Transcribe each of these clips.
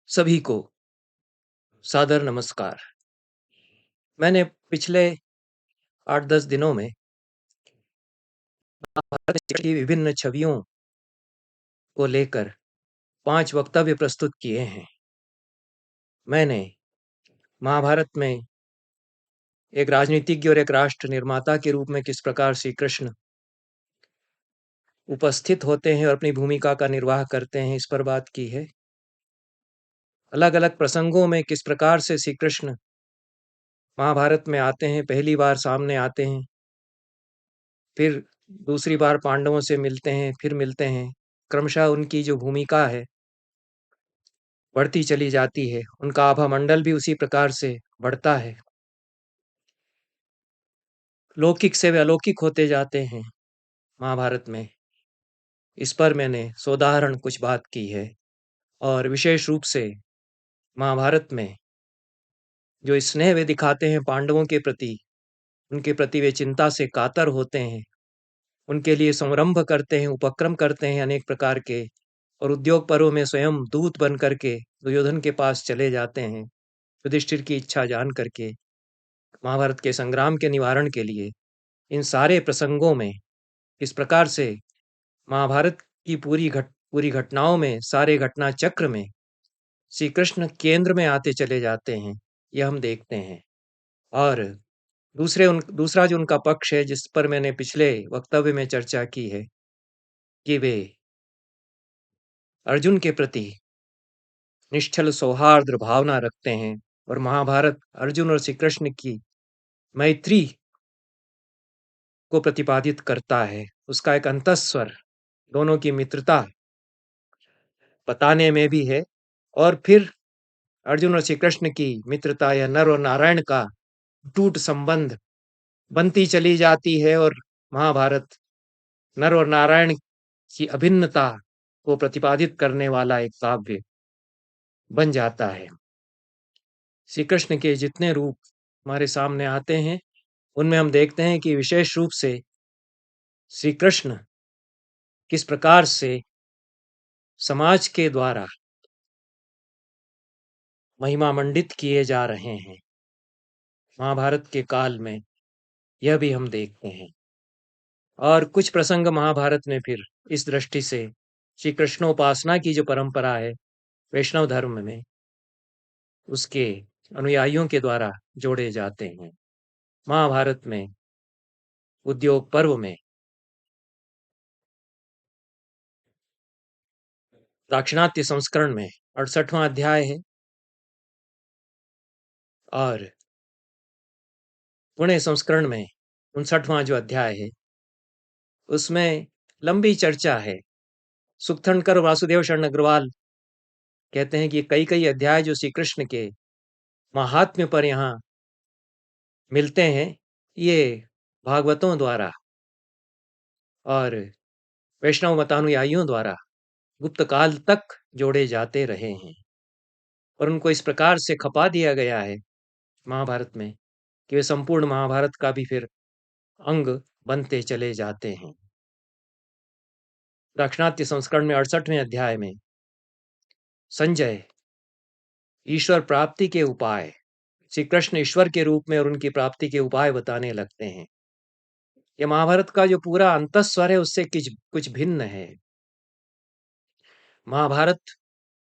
सभी को सादर नमस्कार। मैंने पिछले 8-10 दिनों में भारत की विभिन्न छवियों को लेकर 5 वक्तव्य प्रस्तुत किए हैं। मैंने महाभारत में एक राजनीतिज्ञ और एक राष्ट्र निर्माता के रूप में किस प्रकार श्री कृष्ण उपस्थित होते हैं और अपनी भूमिका का निर्वाह करते हैं, इस पर बात की है। अलग-अलग प्रसंगों में किस प्रकार से श्री कृष्ण महाभारत में आते हैं, पहली बार सामने आते हैं, फिर दूसरी बार पांडवों से मिलते हैं, फिर मिलते हैं। क्रमशः उनकी जो भूमिका है बढ़ती चली जाती है, उनका आभामंडल भी उसी प्रकार से बढ़ता है। लौकिक से वे अलौकिक होते जाते हैं महाभारत में। इस पर मैंने सोदाहरण कुछ बात की है और विशेष रूप से महाभारत में जो स्नेह वे दिखाते हैं पांडवों के प्रति, उनके प्रति वे चिंता से कातर होते हैं, उनके लिए संरंभ करते हैं, उपक्रम करते हैं अनेक प्रकार के और उद्योग पर्व में स्वयं दूत बन करके दुर्योधन के पास चले जाते हैं, युधिष्ठिर की इच्छा जान करके महाभारत के संग्राम के निवारण के लिए। इन सारे प्रसंगों में इस प्रकार से महाभारत की पूरी घटनाओं में, सारे घटना चक्र में श्री कृष्ण केंद्र में आते चले जाते हैं, यह हम देखते हैं। और दूसरा जो उनका पक्ष है, जिस पर मैंने पिछले वक्तव्य में चर्चा की है, कि वे अर्जुन के प्रति निश्चल सौहार्द भावना रखते हैं और महाभारत अर्जुन और श्री कृष्ण की मैत्री को प्रतिपादित करता है। उसका एक अंतःस्वर दोनों की मित्रता बताने में भी है और फिर अर्जुन और श्री कृष्ण की मित्रता या नर और नारायण का टूट संबंध बनती चली जाती है और महाभारत नर और नारायण की अभिन्नता को प्रतिपादित करने वाला एक काव्य बन जाता है। श्री कृष्ण के जितने रूप हमारे सामने आते हैं, उनमें हम देखते हैं कि विशेष रूप से श्री कृष्ण किस प्रकार से समाज के द्वारा महिमा मंडित किए जा रहे हैं। महाभारत के काल में यह भी हम देखते हैं और कुछ प्रसंग महाभारत में फिर इस दृष्टि से श्री कृष्णोपासना की जो परंपरा है वैष्णव धर्म में, उसके अनुयायियों के द्वारा जोड़े जाते हैं। महाभारत में उद्योग पर्व में दाक्षिणात्य संस्करण में 68वां अध्याय है और पुणे संस्करण में 59वां जो अध्याय है, उसमें लंबी चर्चा है। सुखथनकर वासुदेव शरण अग्रवाल कहते हैं कि कई कई अध्याय जो श्री कृष्ण के महात्म्य पर यहाँ मिलते हैं, ये भागवतों द्वारा और वैष्णव मतानुयायियों द्वारा गुप्त काल तक जोड़े जाते रहे हैं और उनको इस प्रकार से खपा दिया गया है महाभारत में कि वे संपूर्ण महाभारत का भी फिर अंग बनते चले जाते हैं। दाक्षिणात्य संस्करण में 68वें अध्याय में संजय ईश्वर प्राप्ति के उपाय, श्री कृष्ण ईश्वर के रूप में और उनकी प्राप्ति के उपाय बताने लगते हैं। यह महाभारत का जो पूरा अंतःस्वर है उससे कुछ कुछ भिन्न है। महाभारत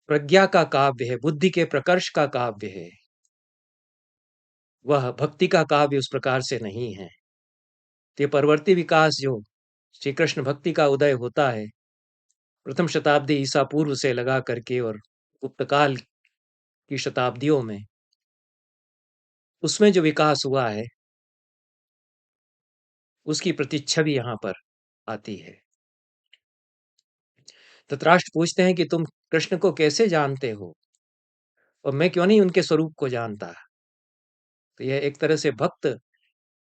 प्रज्ञा का काव्य है, बुद्धि के प्रकर्ष का काव्य है, वह भक्ति का काव्य उस प्रकार से नहीं है। तो परवर्ती विकास जो श्री कृष्ण भक्ति का उदय होता है प्रथम शताब्दी ईसा पूर्व से लगा करके और गुप्तकाल की शताब्दियों में, उसमें जो विकास हुआ है उसकी प्रतिच्छवि यहाँ पर आती है। धृतराष्ट्र पूछते हैं कि तुम कृष्ण को कैसे जानते हो और मैं क्यों नहीं उनके स्वरूप को जानता। तो यह एक तरह से भक्त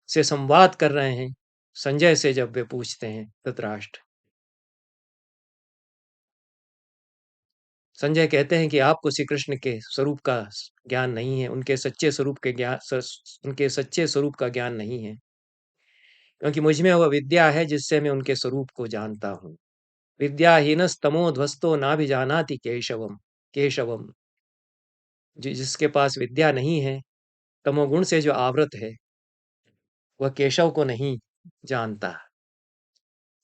से संवाद कर रहे हैं संजय से जब वे पूछते हैं धृतराष्ट्र। संजय कहते हैं कि आपको श्री कृष्ण के स्वरूप का ज्ञान नहीं है, उनके सच्चे स्वरूप का ज्ञान नहीं है, क्योंकि मुझ में वह विद्या है जिससे मैं उनके स्वरूप को जानता हूँ। विद्याहीनस्तमो ध्वस्तो नाभिजानाति केशवम केशवम। जिसके पास विद्या नहीं है, तमोगुण से जो आवृत है, वह केशव को नहीं जानता।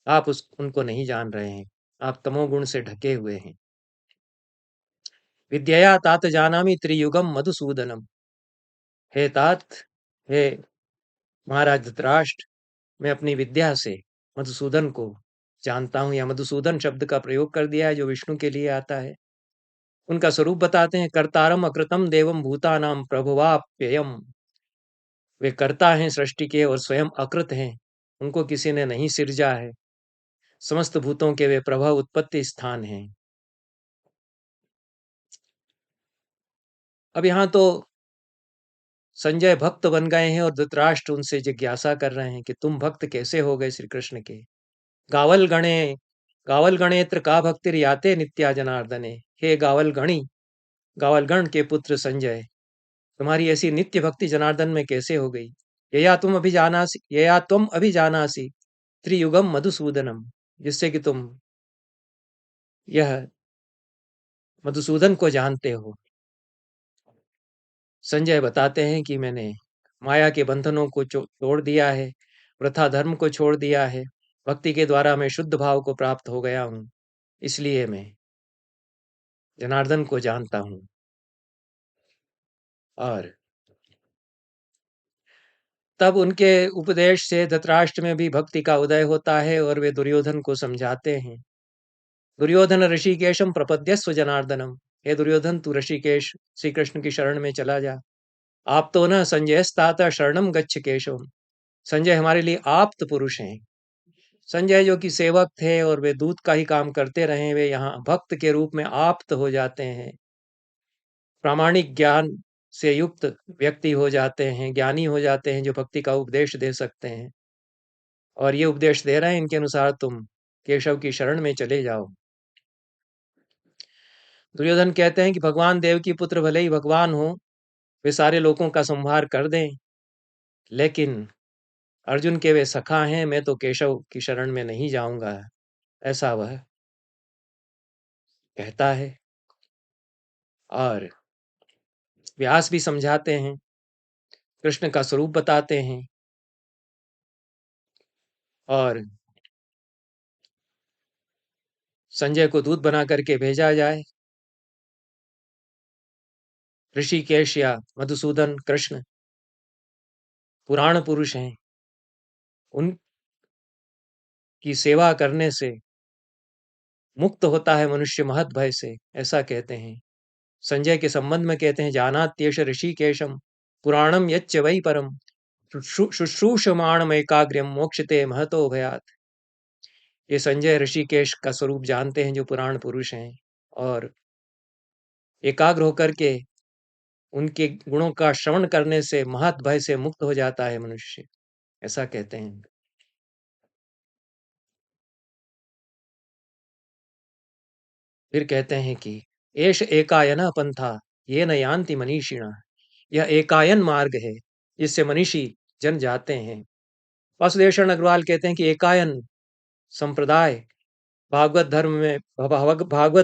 आप उनको नहीं जान रहे हैं। आप तमोगुण से ढके हुए हैं। विद्यया तात जानामि त्रियुगम मधुसूदनम। हे तात, हे महाराज धृतराष्ट्र, मैं अपनी विद्या से मधुसूदन को जानता हूं। या मधुसूदन शब्द का प्रयोग कर दिया है, जो विष्णु के लिए आता है। उनका स्वरूप बताते हैं, कर्तारम अकृतम देवम भूतानाम प्रभुवाप्ययम। वे कर्ता हैं सृष्टि के और स्वयं अकृत हैं, उनको किसी ने नहीं सिरजा है। समस्त भूतों के वे प्रभव उत्पत्ति स्थान हैं। अब यहाँ तो संजय भक्त बन गए हैं और धृतराष्ट्र उनसे जिज्ञासा कर रहे हैं कि तुम भक्त कैसे हो गए श्री कृष्ण के। गावल गणे गावल गणेत्र का भक्तिर याते नित्या जनार्दने। हे गावल गणी, गावलगण के पुत्र संजय, तुम्हारी ऐसी नित्य भक्ति जनार्दन में कैसे हो गई। यया तुम अभिजानासी त्रियुगम मधुसूदनम, जिससे कि तुम यह मधुसूदन को जानते हो। संजय बताते हैं कि मैंने माया के बंधनों को तोड़ दिया है, प्रथा धर्म को छोड़ दिया है, भक्ति के द्वारा मैं शुद्ध भाव को प्राप्त हो गया हूं, इसलिए मैं जनार्दन को जानता हूं। और तब उनके उपदेश से धृतराष्ट्र में भी भक्ति का उदय होता है और वे दुर्योधन को समझाते हैं। दुर्योधन ऋषिकेशम प्रपद्यस्व जनार्दनम। हे दुर्योधन, तू ऋषिकेश श्री कृष्ण की शरण में चला जा। आप तो न संजयस्तात शरणम गच्छ केशव। संजय हमारे लिए आप्त पुरुष हैं। संजय जो कि सेवक थे और वे दूत का ही काम करते रहे, वे यहाँ भक्त के रूप में आप्त हो जाते हैं। प्रामाणिक ज्ञान से युक्त व्यक्ति हो जाते हैं, ज्ञानी हो जाते हैं, जो भक्ति का उपदेश दे सकते हैं। और ये उपदेश दे रहे हैं, इनके अनुसार तुम केशव की शरण में चले जाओ। दुर्योधन कहते हैं कि भगवान देव की पुत्र भले ही भगवान हो, वे सारे लोगों का संहार कर दें, लेकिन अर्जुन के वे सखा हैं, मैं तो केशव की शरण में नहीं जाऊंगा, ऐसा वह कहता है। और व्यास भी समझाते हैं, कृष्ण का स्वरूप बताते हैं और संजय को दूत बना करके भेजा जाए। ऋषिकेश या मधुसूदन कृष्ण पुराण पुरुष हैं, उनकी सेवा करने से मुक्त होता है मनुष्य महत भय से, ऐसा कहते हैं। संजय के संबंध में कहते हैं, जानात्येष ऋषिकेशम पुराणम यच्च वै परम शुश्रूषमाणम एकाग्र्यम मोक्षते महतो भयात। ये संजय ऋषिकेश का स्वरूप जानते हैं, जो पुराण पुरुष हैं, और एकाग्र होकर के उनके गुणों का श्रवण करने से महत भय से मुक्त हो जाता है मनुष्य, ऐसा कहते हैं। फिर कहते हैं कि एष एकायन पंथा ये न यान्ति मनीषिणा। यह एकायन मार्ग है, जिससे मनीषी जन जाते हैं। वासुदेव शरण अग्रवाल कहते हैं कि एकायन संप्रदाय भागवत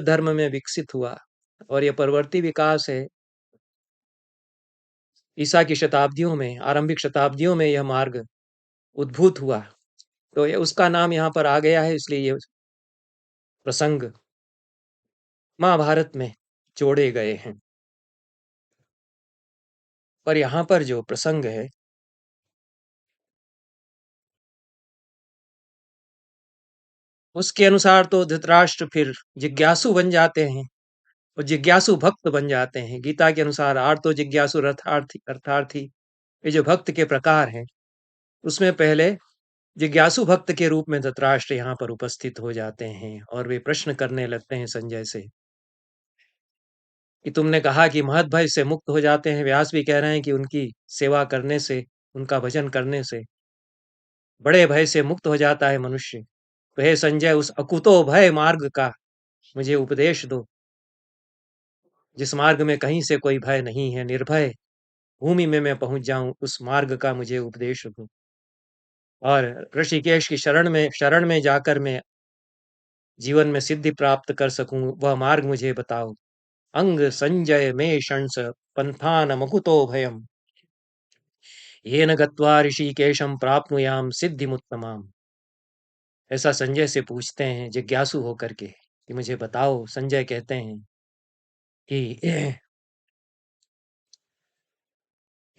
धर्म में विकसित हुआ और यह परवर्ती विकास है। ईसा की शताब्दियों में, आरंभिक शताब्दियों में यह मार्ग उद्भूत हुआ, तो ये उसका नाम यहाँ पर आ गया है, इसलिए ये प्रसंग महाभारत में जोड़े गए हैं। पर यहाँ पर जो प्रसंग है, उसके अनुसार तो धृतराष्ट्र फिर जिज्ञासु बन जाते हैं और जिज्ञासु भक्त बन जाते हैं। गीता के अनुसार आर्तो जिज्ञासु अर्थार्थी, ये जो भक्त के प्रकार हैं, उसमें पहले जिज्ञासु भक्त के रूप में धृतराष्ट्र यहाँ पर उपस्थित हो जाते हैं और वे प्रश्न करने लगते हैं संजय से कि तुमने कहा कि महत भय से मुक्त हो जाते हैं। व्यास भी कह रहे हैं कि उनकी सेवा करने से, उनका भजन करने से बड़े भय से मुक्त हो जाता है मनुष्य। तो हे संजय, उस अकुतो भय मार्ग का मुझे उपदेश दो, जिस मार्ग में कहीं से कोई भय नहीं है, निर्भय भूमि में मैं पहुंच जाऊं, उस मार्ग का मुझे उपदेश दो। और ऋषिकेश की शरण में जाकर मैं जीवन में सिद्धि प्राप्त कर सकूं, वह मार्ग मुझे बताओ। अंग संजय मे शंस पंथान मकुतो भयम येन गत्वा ऋषिकेशम प्राप्नुयाम सिद्धिमुत्तमाम। ऐसा संजय से पूछते हैं जिज्ञासु होकर के कि मुझे बताओ। संजय कहते हैं कि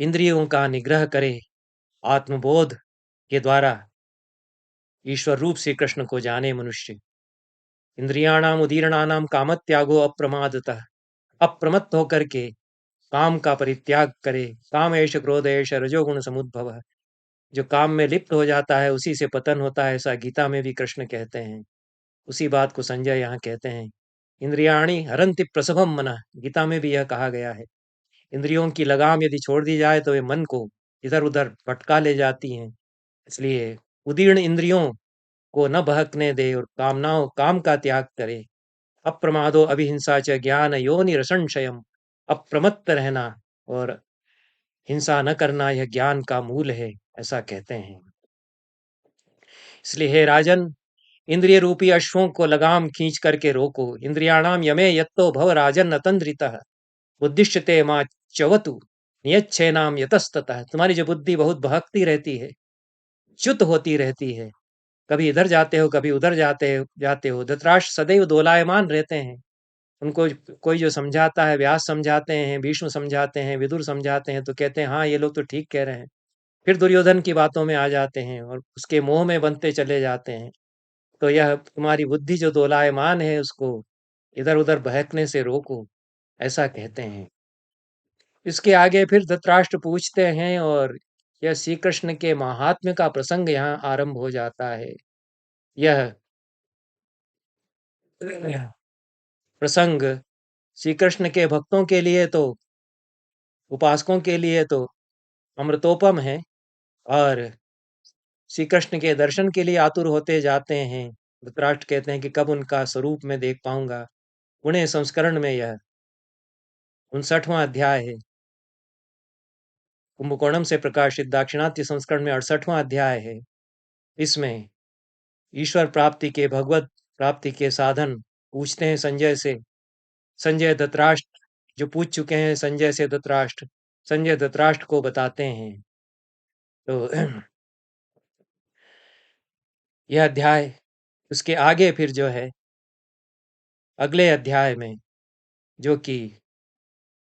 इंद्रियों का निग्रह करे, आत्मबोध के द्वारा ईश्वर रूप श्री कृष्ण को जाने मनुष्य। इंद्रियाणाम उदीरणानाम कामत्यागो अप्रमादतः, अप्रमत्त होकर के काम का परित्याग करे। काम एष क्रोध एष रजोगुण समुद्भव, जो काम में लिप्त हो जाता है उसी से पतन होता है, ऐसा गीता में भी कृष्ण कहते हैं। उसी बात को संजय यहाँ कहते हैं। इंद्रियाणि हरन्ति प्रसभम मनः, गीता में भी यह कहा गया है। इंद्रियों की लगाम यदि छोड़ दी जाए तो वे मन को इधर उधर भटका ले जाती हैं। इसलिए उदीर्ण इंद्रियों को न बहकने दे और कामनाओं काम का त्याग करे। अप्रमादो अभिहिंसा च ज्ञान योनि रसंशयम, अप्रमत्त रहना और हिंसा न करना यह ज्ञान का मूल है, ऐसा कहते हैं। इसलिए हे राजन, इंद्रिय रूपी अश्वों को लगाम खींच करके रोको। इंद्रियाणाम यमे यत्तो भव राजन अतंद्रितः, बुद्धिश्चते मां च्यवतु नियच्छेनाम यतस्ततः। तुम्हारी जो बुद्धि बहुत बहकती रहती है, च्युत होती रहती है, कभी इधर जाते हो कभी उधर जाते हो। धृतराष्ट्र सदैव दोलायमान रहते हैं। उनको कोई जो समझाता है, व्यास समझाते हैं, भीष्म समझाते हैं, विदुर समझाते हैं, तो कहते हैं हाँ ये लोग तो ठीक कह रहे हैं। फिर दुर्योधन की बातों में आ जाते हैं और उसके मोह में बनते चले जाते हैं। तो यह तुम्हारी बुद्धि जो दोलायमान है उसको इधर उधर बहकने से रोको, ऐसा कहते हैं। इसके आगे फिर धृतराष्ट्र पूछते हैं और यह श्री कृष्ण के महात्म्य का प्रसंग यहाँ आरंभ हो जाता है। यह प्रसंग श्री कृष्ण के भक्तों के लिए तो, उपासकों के लिए तो अमृतोपम है, और श्री कृष्ण के दर्शन के लिए आतुर होते जाते हैं। धृतराष्ट्र कहते हैं कि कब उनका स्वरूप में देख पाऊंगा। पुणे संस्करण में यह 59वां अध्याय है। कुंभकोणम से प्रकाशित दाक्षिणात्य संस्करण में 68वां अध्याय है। इसमें ईश्वर प्राप्ति के, भगवत प्राप्ति के साधन पूछते हैं संजय से। संजय धृतराष्ट्र जो पूछ चुके हैं संजय से, धृतराष्ट्र संजय धृतराष्ट्र को बताते हैं। तो यह अध्याय, उसके आगे फिर जो है अगले अध्याय में, जो कि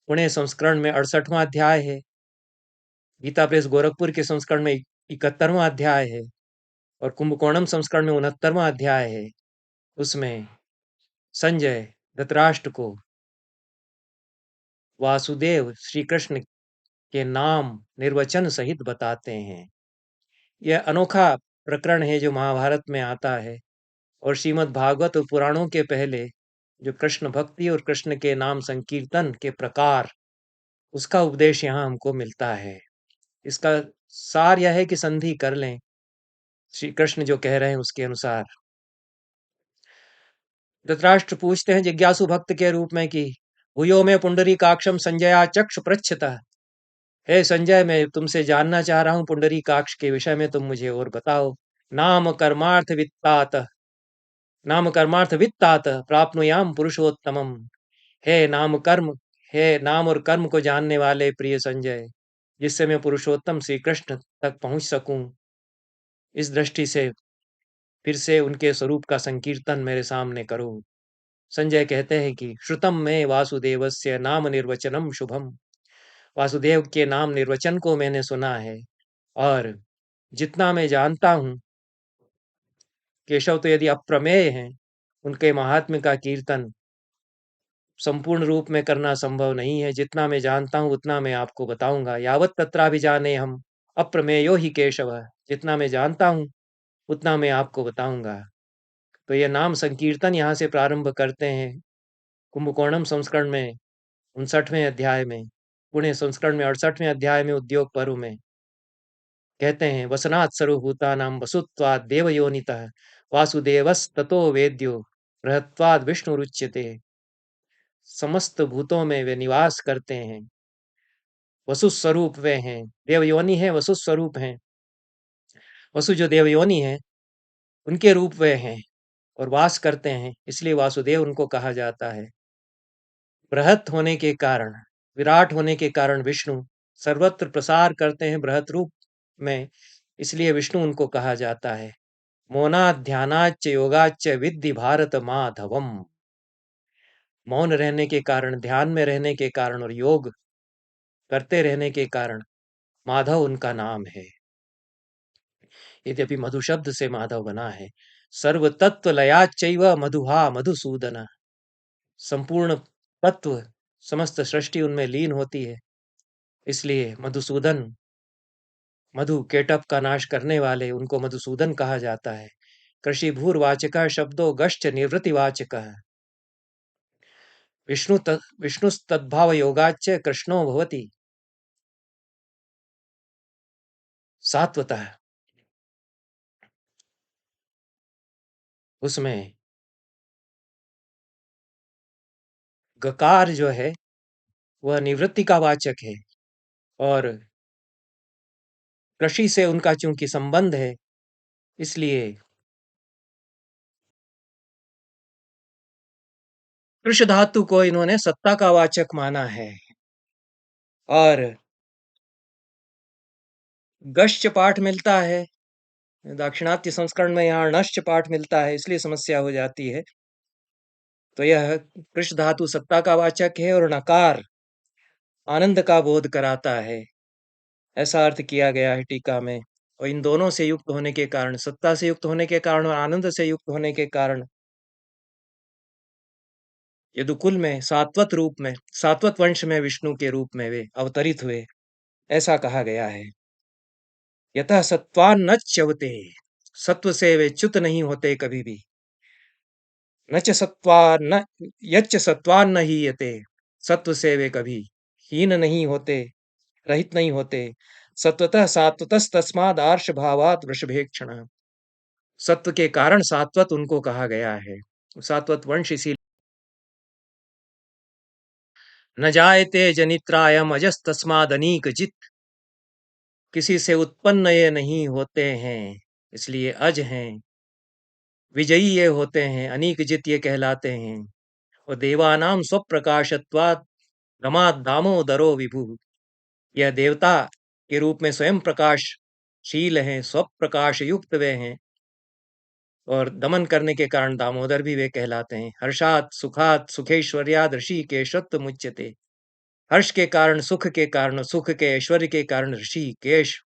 पुणे संस्करण में 68वां अध्याय है, गीता प्रेस गोरखपुर के संस्करण में 71वां अध्याय है, और कुंभकोणम संस्करण में 69वां अध्याय है। उसमें संजय धृतराष्ट्र को वासुदेव श्री कृष्ण के नाम निर्वचन सहित बताते हैं। यह अनोखा प्रकरण है जो महाभारत में आता है, और श्रीमद् भागवत और पुराणों के पहले जो कृष्ण भक्ति और कृष्ण के नाम संकीर्तन के प्रकार, उसका उपदेश यहाँ हमको मिलता है। इसका सार यह है कि संधि कर लें श्री कृष्ण जो कह रहे हैं उसके अनुसार। धृतराष्ट्र पूछते हैं जिज्ञासु भक्त के रूप में कि भूयो में पुंडरीकाक्षम संजया चक्ष पृच्छतः, हे संजय मैं तुमसे जानना चाह रहा हूं पुंडरीकाक्ष के विषय में, तुम मुझे और बताओ। नाम कर्मार्थ वित्तात, नाम कर्मार्थ वित्तात प्राप्नुयाम पुरुषोत्तमम। हे नाम कर्म, हे नाम और कर्म को जानने वाले प्रिय संजय, जिससे मैं पुरुषोत्तम श्री कृष्ण तक पहुंच सकूं, इस दृष्टि से फिर से उनके स्वरूप का संकीर्तन मेरे सामने करो। संजय कहते हैं कि श्रुतम में वासुदेवस्य नाम निर्वचनम शुभम, वासुदेव के नाम निर्वचन को मैंने सुना है, और जितना मैं जानता हूं केशव तो यदि अप्रमेय हैं, उनके महात्म्य का कीर्तन संपूर्ण रूप में करना संभव नहीं है। जितना मैं जानता हूं उतना मैं आपको बताऊंगा। यावत तत्राभिजाने हम अप्रमेयो ही केशव, जितना मैं जानता हूं उतना मैं आपको बताऊंगा। तो यह नाम संकीर्तन यहाँ से प्रारंभ करते हैं कुंभकोणम संस्करण में 59वें अध्याय में, पुणे संस्करण में 68वें अध्याय में उद्योग पर्व में कहते हैं वसनात् सर्वभूतानां वसुत्वात् देवयोनितः वासुदेवस्ततो वेद्यो बृहत्वाद् विष्णुरुच्यते। समस्त भूतों में वे निवास करते हैं, वसु स्वरूप वे हैं, देवयोनि है, वसु स्वरूप हैं। वसु जो देवयोनि है उनके रूप वे हैं और वास करते हैं, इसलिए वासुदेव उनको कहा जाता है। बृहत होने के कारण, विराट होने के कारण विष्णु सर्वत्र प्रसार करते हैं बृहत रूप में, इसलिए विष्णु उनको कहा जाता है। मौनात् ध्यानाच्च योगाच्च विद्धि भारत माधवम। मौन रहने के कारण, ध्यान में रहने के कारण और योग करते रहने के कारण माधव उनका नाम है। यद्यपि मधु शब्द से माधव बना है। सर्व तत्व लयाच्चैव मधुहा मधुसूदन। संपूर्ण तत्व, समस्त सृष्टि उनमें लीन होती है, इसलिए मधुसूदन, मधु केटप का नाश करने वाले, उनको मधुसूदन कहा जाता है। कृषि भूर्वाचक शब्दों गश्च निवृत्तिवाचक। विष्णुस्तद्भाव योगाच्च कृष्णो भवति सात्वतः। उसमें गकार जो है वह निवृत्ति का वाचक है, और कृषि से उनका चूंकि संबंध है, इसलिए कृष धातु को इन्होंने सत्ता का वाचक माना है। और गश्च पाठ मिलता है दाक्षिणात्य संस्करण में, यहाँ नश्च पाठ मिलता है, इसलिए समस्या हो जाती है। तो यह कृष धातु सत्ता का वाचक है और नकार आनंद का बोध कराता है, ऐसा अर्थ किया गया है टीका में। और इन दोनों से युक्त होने के कारण, सत्ता से युक्त होने के कारण और आनंद से युक्त होने के कारण, यदुकुल में सात्वत रूप में, सात्वत वंश में विष्णु के रूप में वे अवतरित हुए, ऐसा कहा गया है। यतः सत्वान न च्यवते, सत्व से वे च्युत नहीं होते कभी भी। न च सत्वान न, यच्च सत्वान न हीयते, सत्व से वे कभी हीन नहीं होते, रहित नहीं होते। सत्वतः सात्वतस तस्माद् आर्ष भावात् वृषभेक्षण। सत्व के कारण सात्वत उनको कहा गया है। सात्वत वंश इसी न जायते जनित्रायम अजस्तस्माद् अनीक जित। किसी से उत्पन्न ये नहीं होते हैं, इसलिए अज हैं। विजयी ये होते हैं, अनीक जित ये कहलाते हैं। और देवानाम स्वप्रकाशत्वात् रमात् दामोदरो विभु। यह देवता के रूप में स्वयं प्रकाशशील हैं, स्वप्रकाश युक्त वे हैं, और दमन करने के कारण दामोदर भी वे कहलाते हैं। हर्षात सुखात सुखेश्वर्याद ऋषिकेशत्व मुच्यते। हर्ष के कारण, सुख के कारण, सुख के ऐश्वर्य के कारण ऋषिकेश,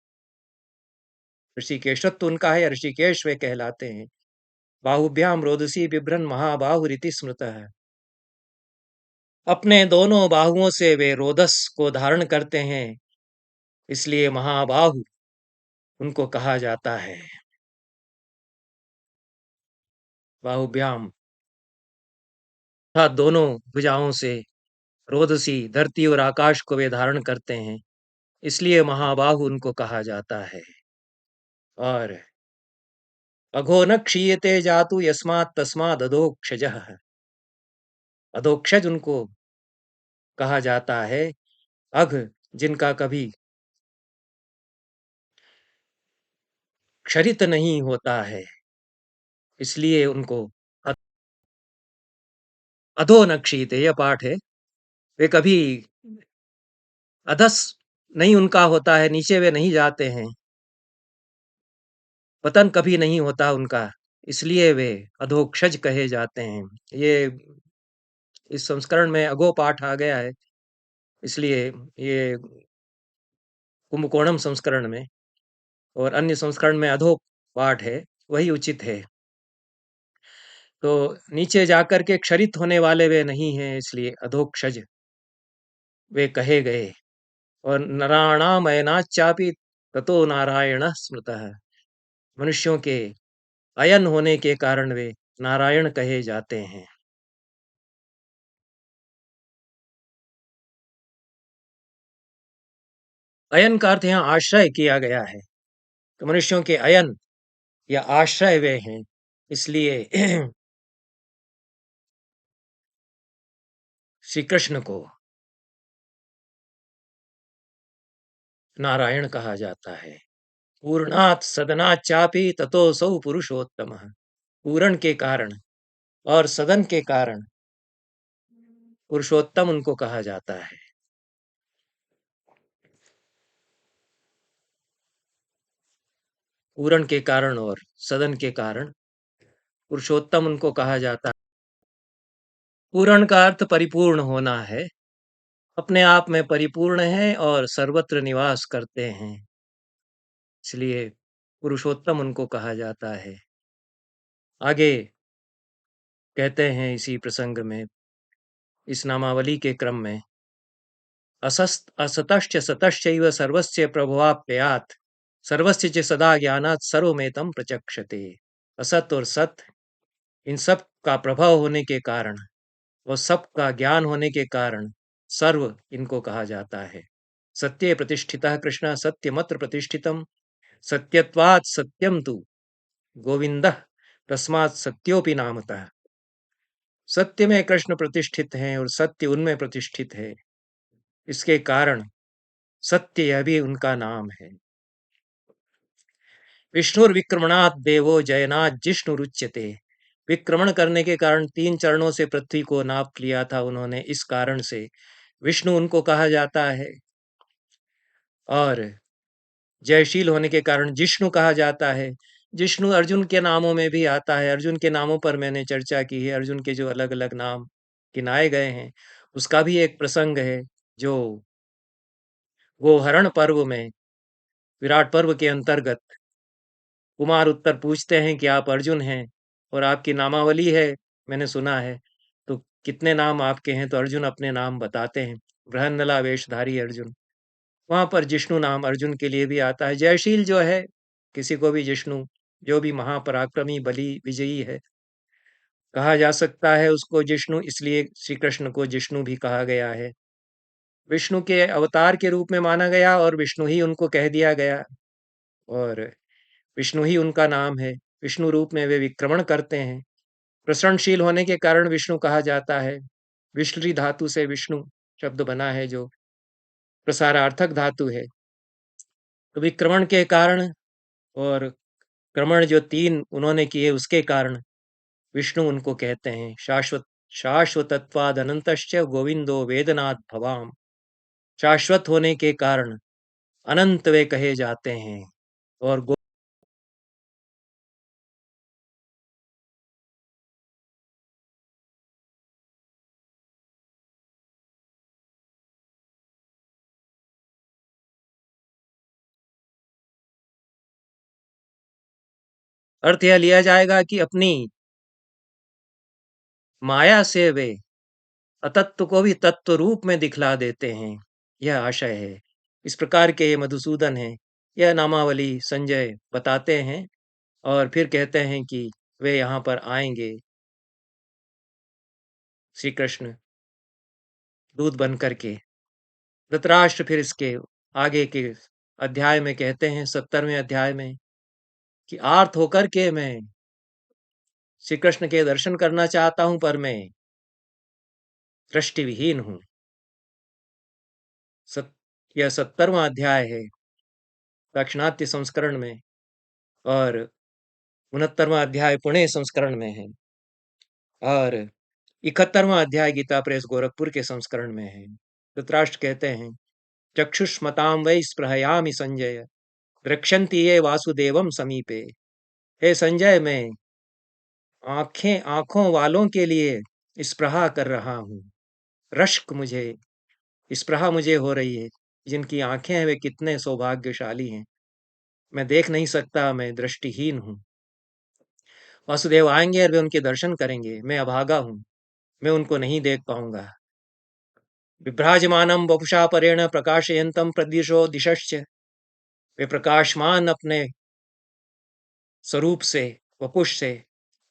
ऋषिकेशत्व उनका है, ऋषिकेश वे कहलाते हैं। बाहुभ्याम रोदसी बिभ्रन महाबाहुरिति स्मृत है। अपने दोनों बाहुओं से वे रोदस को धारण करते हैं, इसलिए महाबाहु उनको कहा जाता है। बाहुभ्याम अर्थात दोनों भुजाओं से रोदसी, धरती और आकाश को वे धारण करते हैं, इसलिए महाबाहु उनको कहा जाता है। और अघो न क्षीयते जातु यस्मात् तस्माद् अधोक्षजः। अधोक्षज उनको कहा जाता है। अघ जिनका कभी क्षरित नहीं होता है, इसलिए उनको अधो न क्षीयते, यह पाठ है। वे कभी अधस नहीं उनका होता है, नीचे वे नहीं जाते हैं, पतन कभी नहीं होता उनका, इसलिए वे अधोक्षज कहे जाते हैं। ये इस संस्करण में अगो पाठ आ गया है, इसलिए ये कुंभकोणम संस्करण में, और अन्य संस्करण में अधो पाठ है, वही उचित है। तो नीचे जाकर के क्षरित होने वाले वे नहीं हैं, इसलिए अधोक्षज वे कहे गए। और नराणामयनाच्चापि ततो नारायण स्मृतः। मनुष्यों के अयन होने के कारण वे नारायण कहे जाते हैं। अयन का अर्थ यहाँ आश्रय किया गया है, तो मनुष्यों के अयन या आश्रय वे हैं, इसलिए श्री कृष्ण को नारायण कहा जाता है। पूर्णात् सदनात् चापि ततोऽसौ पुरुषोत्तमः। पूर्ण के कारण और सदन के कारण पुरुषोत्तम उनको कहा जाता है। पूरण के कारण और सदन के कारण पुरुषोत्तम उनको कहा जाता है। पूरण का अर्थ परिपूर्ण होना है, अपने आप में परिपूर्ण है और सर्वत्र निवास करते हैं, इसलिए पुरुषोत्तम उनको कहा जाता है। आगे कहते हैं इसी प्रसंग में, इस नामावली के क्रम में, असतश्च सतश्चैव सर्वस्य प्रभवाप्ययात् सर्वस्य च सदा ज्ञानात् सर्वमेतं प्रचक्षते। असत और सत, इन सब का प्रभाव होने के कारण और सब का ज्ञान होने के कारण सर्व इनको कहा जाता है। सत्ये प्रतिष्ठितः कृष्ण सत्यमत्र प्रतिष्ठितम् सत्यत्वात् सत्यम तु गोविंदः तस्मात् सत्योपि नामतः। सत्य में कृष्ण प्रतिष्ठित हैं और सत्य उनमें प्रतिष्ठित है, इसके कारण सत्य यह भी उनका नाम है। विष्णुर्विक्रमणात् देवो जयनात् जिष्णुरुच्यते। विक्रमण करने के कारण 3 चरणों से पृथ्वी को नाप लिया था उन्होंने, इस कारण से विष्णु उनको कहा जाता है। और जयशील होने के कारण जिष्णु कहा जाता है। जिष्णु अर्जुन के नामों में भी आता है। अर्जुन के नामों पर मैंने चर्चा की है। अर्जुन के जो अलग-अलग नाम गिनाए गए हैं, उसका भी एक प्रसंग है, जो वो हरण पर्व में, विराट पर्व के अंतर्गत कुमार उत्तर पूछते हैं कि आप अर्जुन हैं और आपकी नामावली है, मैंने सुना है, तो कितने नाम आपके हैं? तो अर्जुन अपने नाम बताते हैं। बृहन्नला वेशधारी अर्जुन। वहां पर जिष्णु नाम अर्जुन के लिए भी आता है। जयशील जो है, किसी को भी जिष्णु, जो भी महापराक्रमी बलि विजयी है, कहा जा सकता है उसको जिष्णु, इसलिए श्री कृष्ण को जिष्णु भी कहा गया है। विष्णु के अवतार के रूप में माना गया और विष्णु ही उनको कह दिया गया और विष्णु ही उनका नाम है। विष्णु रूप में वे विक्रमण करते हैं। प्रसरणशील होने के कारण विष्णु कहा जाता है। विष्लि धातु से विष्णु शब्द बना है, जो प्रसारार्थक धातु है। तो विक्रमण के कारण और क्रमण जो 3 उन्होंने किए उसके कारण विष्णु उनको कहते हैं। शाश्वतत्वाद अनंतश्च गोविंदो वेदनाथ भवाम। शाश्वत होने के कारण अनंत वे कहे जाते हैं और अर्थ यह लिया जाएगा कि अपनी माया से वे अतत्व को भी तत्व रूप में दिखला देते हैं, यह आशय है। इस प्रकार के ये मधुसूदन हैं। यह नामावली संजय बताते हैं और फिर कहते हैं कि वे यहाँ पर आएंगे, श्री कृष्ण दूत बन करके। धृतराष्ट्र फिर इसके आगे के अध्याय में कहते हैं, 70वें अध्याय में, कि आर्त होकर के मैं श्री कृष्ण के दर्शन करना चाहता हूं, पर मैं दृष्टिविहीन हूं। यह 70वां अध्याय है दाक्षिणात्य संस्करण में और 69वां अध्याय पुणे संस्करण में है और 71वां अध्याय गीता प्रेस गोरखपुर के संस्करण में है। धृतराष्ट्र कहते हैं, चक्षुष्मतां वै स्पृहयामि संजय द्रक्ष्यन्ति ये वासुदेवम समीपे। हे संजय, मैं आंखें आंखों वालों के लिए स्पृहा कर रहा हूँ। रश्क मुझे, स्पृहा मुझे हो रही है। जिनकी आंखें हैं वे कितने सौभाग्यशाली हैं। मैं देख नहीं सकता, मैं दृष्टिहीन हूँ। वासुदेव आएंगे और वे उनके दर्शन करेंगे। मैं अभागा हूँ, मैं उनको नहीं देख पाऊंगा। विभ्राजमानम वपुषा परेण प्रकाशयंतम प्रदिशो दिशश्च। वे प्रकाशमान अपने स्वरूप से, वपुष से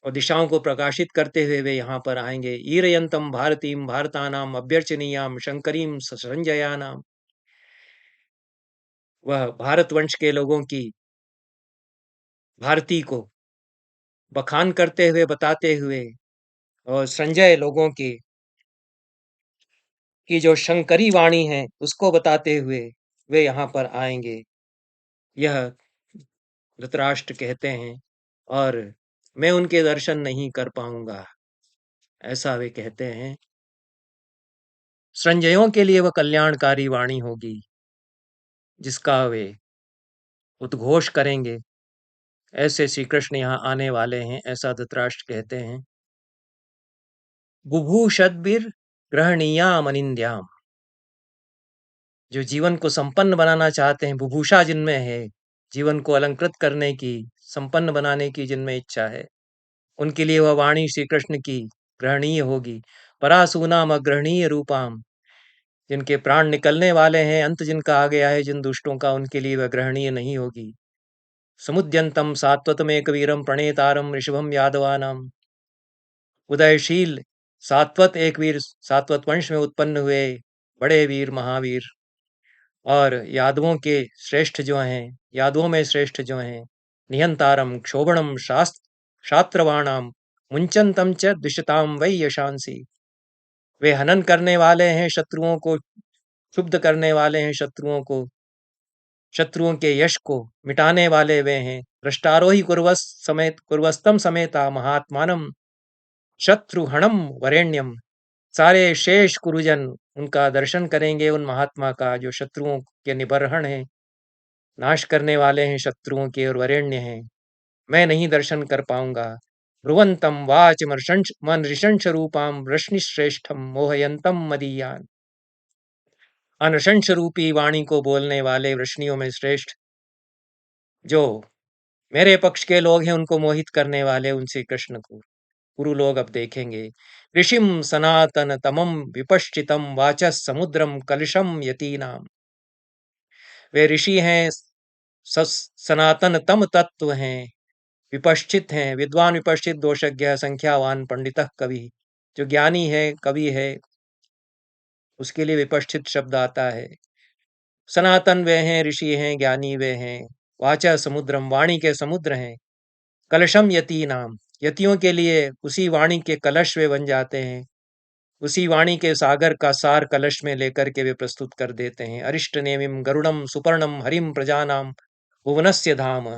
और दिशाओं को प्रकाशित करते हुए वे यहाँ पर आएंगे। ईरयंतम भारतीम भारतानाम अभ्यर्चनीयाम शंकरीम संजयानाम। वह भारतवंश के लोगों की भारती को बखान करते हुए, बताते हुए, और संजय लोगों की जो शंकरी वाणी है उसको बताते हुए वे यहाँ पर आएंगे, यह धृतराष्ट्र कहते हैं। और मैं उनके दर्शन नहीं कर पाऊंगा, ऐसा वे कहते हैं। संजयों के लिए वह कल्याणकारी वाणी होगी, जिसका वे उद्घोष करेंगे। ऐसे श्री कृष्ण यहाँ आने वाले हैं, ऐसा धृतराष्ट्र कहते हैं। बुभूषद्भिर ग्रहणीयाम अनिंद्याम, जो जीवन को संपन्न बनाना चाहते हैं, बुभूषा जिनमें है, जीवन को अलंकृत करने की, संपन्न बनाने की जिनमें इच्छा है, उनके लिए वह वाणी श्री कृष्ण की ग्रहणीय होगी। परासूनाम अग्रहणीय रूपाम, जिनके प्राण निकलने वाले हैं, अंत जिनका आ गया है जिन दुष्टों का, उनके लिए वह ग्रहणीय नहीं होगी। समुद्यंतम सात्वतमेक वीरम प्रणेतारम ऋषभम यादवानाम, उदयशील सात्वत एक वीर, सात्वत वंश में उत्पन्न हुए बड़े वीर महावीर, और यादवों के श्रेष्ठ जो हैं, यादवों में श्रेष्ठ जो हैं, निहंतारम क्षोभणम शास्त्रवाणाम मुंचनतम च दुष्टताम वै यशांसी, वे हनन करने वाले हैं, शत्रुओं को क्षुब्ध करने वाले हैं, शत्रुओं के यश को मिटाने वाले वे हैं। भ्रष्टारोही कुर्वस्तम समेता महात्मानम शत्रुहणम वरेण्यम, सारे शेष कुरुजन उनका दर्शन करेंगे, उन महात्मा का जो शत्रुओं के निबर्हण हैं, नाश करने वाले हैं शत्रुओं के, और वरेण्य हैं। मैं नहीं दर्शन कर पाऊंगा। ब्रुवंतम वाच मन ऋषंश रूपाम वृष्णिश्रेष्ठम मोहयंतम मदीयान, अनशंस रूपी वाणी को बोलने वाले वृष्णियों में श्रेष्ठ, जो मेरे पक्ष के लोग हैं, उनको मोहित करने वाले उन श्री कृष्ण को गुरु लोग अब देखेंगे। ऋषिम सनातन तमम विपश्चितम वाचस समुद्रम कलशम यतीनाम, वे ऋषि हैं, सनातन तम तत्व हैं, विपश्चित हैं, विद्वान विपश्चित दोषज्ञ संख्यावान पंडितः कवि, जो ज्ञानी है कवि है, उसके लिए विपश्चित शब्द आता है। सनातन वे हैं, ऋषि हैं, ज्ञानी वे हैं। वाचा समुद्रम, वाणी के समुद्र हैं। कलशम यती नाम, यतियों के लिए उसी वाणी के कलश वे बन जाते हैं, उसी वाणी के सागर का सार कलश में लेकर के वे प्रस्तुत कर देते हैं। अरिष्ट नेमिम गरुड़म सुपर्णम हरिम प्रजानाम भुवनस्य धाम,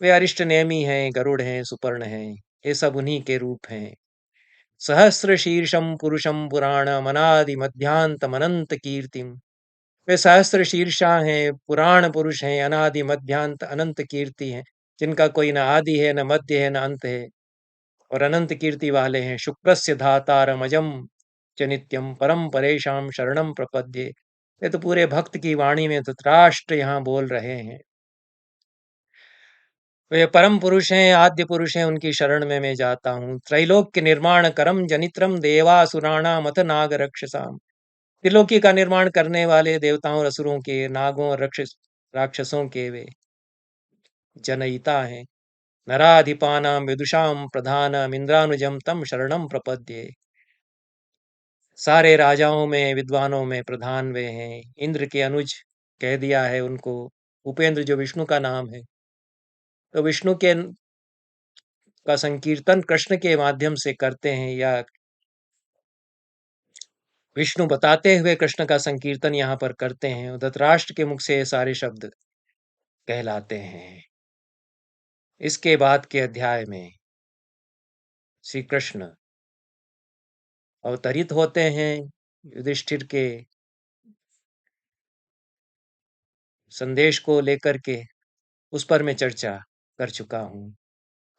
वे अरिष्ट नेमी हैं, गरुड़ हैं, सुपर्ण हैं, ये सब उन्हीं के रूप हैं। सहस्र शीर्षम पुरुषम पुराण अनादि मध्यांत अनंत कीर्तिम, वे सहस्र शीर्षा हैं, पुराण पुरुष हैं, अनादि मध्यांत अनंत कीर्ति हैं, जिनका कोई न आदि है, न मध्य है, न अंत है, और अनंत कीर्ति वाले हैं। शुक्रस्य धातारम अजम च नित्यम परम परेशाम शरणम प्रपद्ये, ये तो पूरे भक्त की वाणी में धृतराष्ट्र यहाँ बोल रहे हैं। वे परम पुरुष हैं, आद्य पुरुष हैं, उनकी शरण में मैं जाता हूँ। त्रैलोक के निर्माण करम जनित्रम देवासुराणा मत नाग रक्षसाम, त्रिलोकी का निर्माण करने वाले देवताओं और असुरों के, नागों और राक्षसों के वे जनयिता हैं। नराधिपानाम विदुषाम प्रधानम इंद्रानुजम तम शरणम प्रपद्ये, सारे राजाओं में, विद्वानों में प्रधान वे हैं। इंद्र के अनुज कह दिया है उनको। उपेंद्र जो विष्णु का नाम है, तो विष्णु के का संकीर्तन कृष्ण के माध्यम से करते हैं, या विष्णु बताते हुए कृष्ण का संकीर्तन यहाँ पर करते हैं। धृतराष्ट्र के मुख से ये सारे शब्द कहलाते हैं। इसके बाद के अध्याय में श्री कृष्ण अवतरित होते हैं। युधिष्ठिर के संदेश को लेकर के, उस पर मैं चर्चा कर चुका हूँ।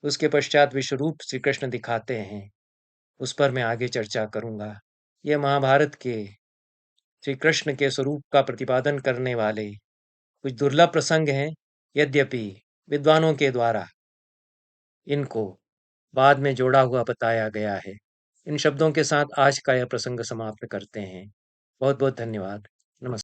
उसके पश्चात विश्वरूप श्री कृष्ण दिखाते हैं, उस पर मैं आगे चर्चा करूंगा। यह महाभारत के श्री कृष्ण के स्वरूप का प्रतिपादन करने वाले कुछ दुर्लभ प्रसंग हैं, यद्यपि विद्वानों के द्वारा इनको बाद में जोड़ा हुआ बताया गया है। इन शब्दों के साथ आज का यह प्रसंग समाप्त करते हैं। बहुत बहुत धन्यवाद।